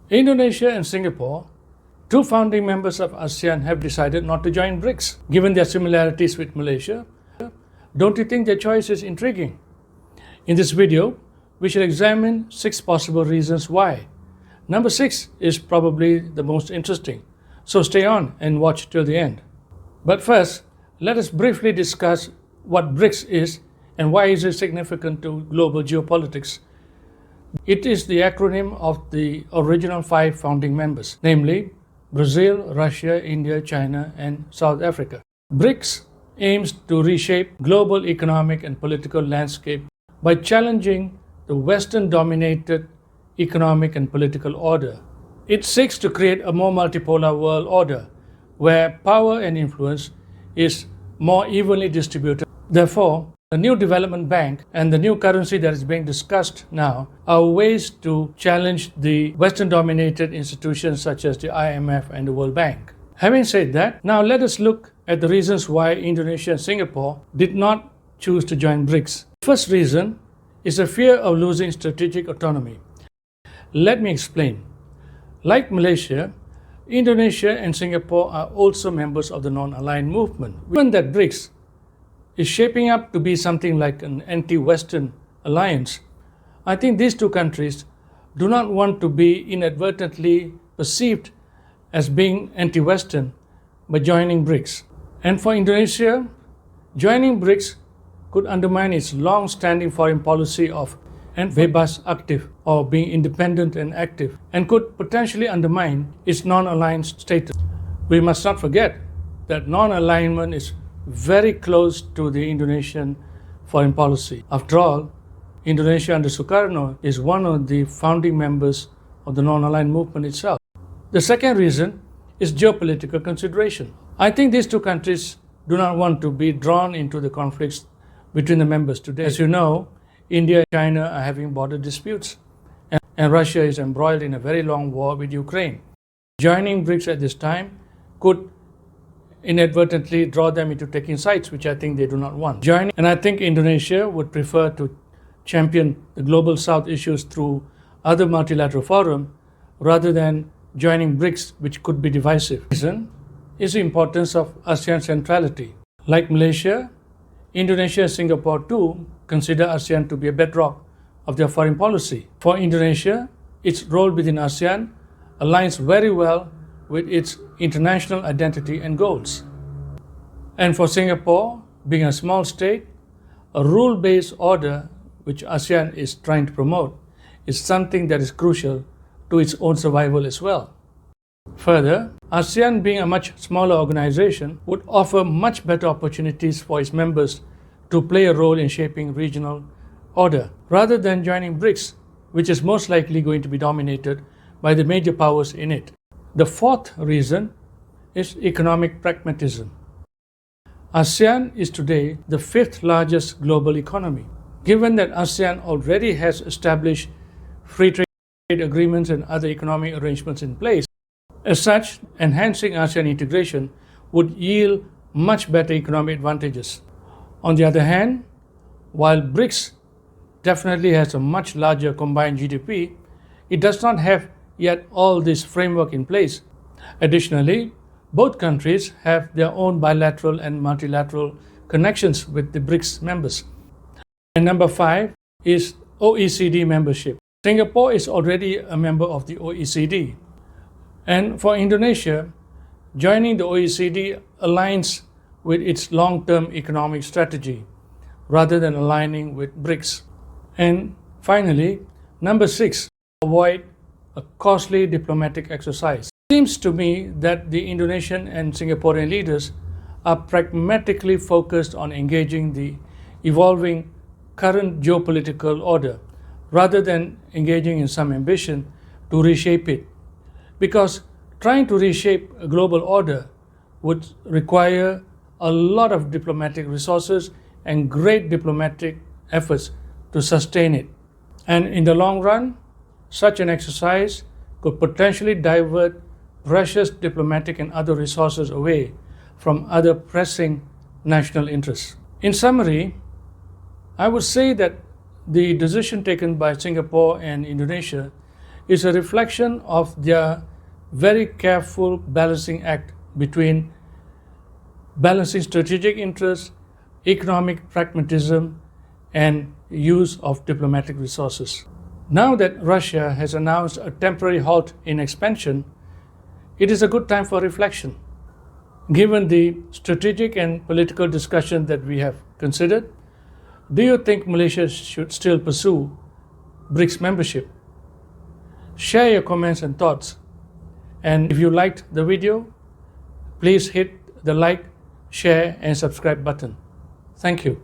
Indonesia and Singapore, two founding members of ASEAN, have decided not to join BRICS. Given their similarities with Malaysia, don't you think their choice is intriguing? In this video, we shall examine 6 possible reasons why. Number 6 is probably the most interesting, so stay on and watch till the end. But first, let us briefly discuss what BRICS is and why is it significant to global geopolitics. It is the acronym of the original 5 founding members, namely Brazil, Russia, India, China, and South Africa. BRICS aims to reshape global economic and political landscape by challenging the Western-dominated economic and political order. It seeks to create a more multipolar world order where power and influence is more evenly distributed. Therefore, the new development bank and the new currency that is being discussed now are ways to challenge the Western-dominated institutions such as the IMF and the World Bank. Having said that, now let us look at the reasons why Indonesia and Singapore did not choose to join BRICS. The first reason is a fear of losing strategic autonomy. Let me explain. Like Malaysia, Indonesia and Singapore are also members of the non-aligned movement. Given that BRICS is shaping up to be something like an anti-Western alliance, I think these two countries do not want to be inadvertently perceived as being anti-Western by joining BRICS. And for Indonesia, joining BRICS could undermine its long-standing foreign policy of bebas aktif, or being independent and active, and could potentially undermine its non-aligned status. We must not forget that non-alignment is very close to the Indonesian foreign policy. After all, Indonesia under Sukarno is one of the founding members of the non-aligned movement itself. The second reason is geopolitical consideration. I think these two countries do not want to be drawn into the conflicts between the members today. As you know, India and China are having border disputes, and Russia is embroiled in a very long war with Ukraine. Joining BRICS at this time could inadvertently draw them into taking sides, which I think they do not want. And I think Indonesia would prefer to champion the global South issues through other multilateral forums rather than joining BRICS, which could be divisive. The reason is the importance of ASEAN centrality. Like Malaysia, Indonesia and Singapore too consider ASEAN to be a bedrock of their foreign policy. For Indonesia, its role within ASEAN aligns very well with its international identity and goals. And for Singapore, being a small state, a rule-based order which ASEAN is trying to promote is something that is crucial to its own survival as well. Further, ASEAN being a much smaller organization would offer much better opportunities for its members to play a role in shaping regional order, rather than joining BRICS, which is most likely going to be dominated by the major powers in it. The fourth reason is economic pragmatism. ASEAN is today the 5th largest global economy. Given that ASEAN already has established free trade agreements and other economic arrangements in place, as such, enhancing ASEAN integration would yield much better economic advantages. On the other hand, while BRICS definitely has a much larger combined GDP, it does not have yet all this framework in place. Additionally, both countries have their own bilateral and multilateral connections with the BRICS members. And number 5 is OECD membership. Singapore is already a member of the OECD. And for Indonesia, joining the OECD aligns with its long-term economic strategy rather than aligning with BRICS. And finally, number 6, avoid a costly diplomatic exercise. It seems to me that the Indonesian and Singaporean leaders are pragmatically focused on engaging the evolving current geopolitical order rather than engaging in some ambition to reshape it. Because trying to reshape a global order would require a lot of diplomatic resources and great diplomatic efforts to sustain it. And in the long run, such an exercise could potentially divert precious diplomatic and other resources away from other pressing national interests. In summary, I would say that the decision taken by Singapore and Indonesia is a reflection of their very careful balancing act between balancing strategic interests, economic pragmatism, and use of diplomatic resources. Now that Russia has announced a temporary halt in expansion, it is a good time for reflection. Given the strategic and political discussion that we have considered, do you think Malaysia should still pursue BRICS membership? Share your comments and thoughts. And if you liked the video, please hit the like, share, and subscribe button. Thank you.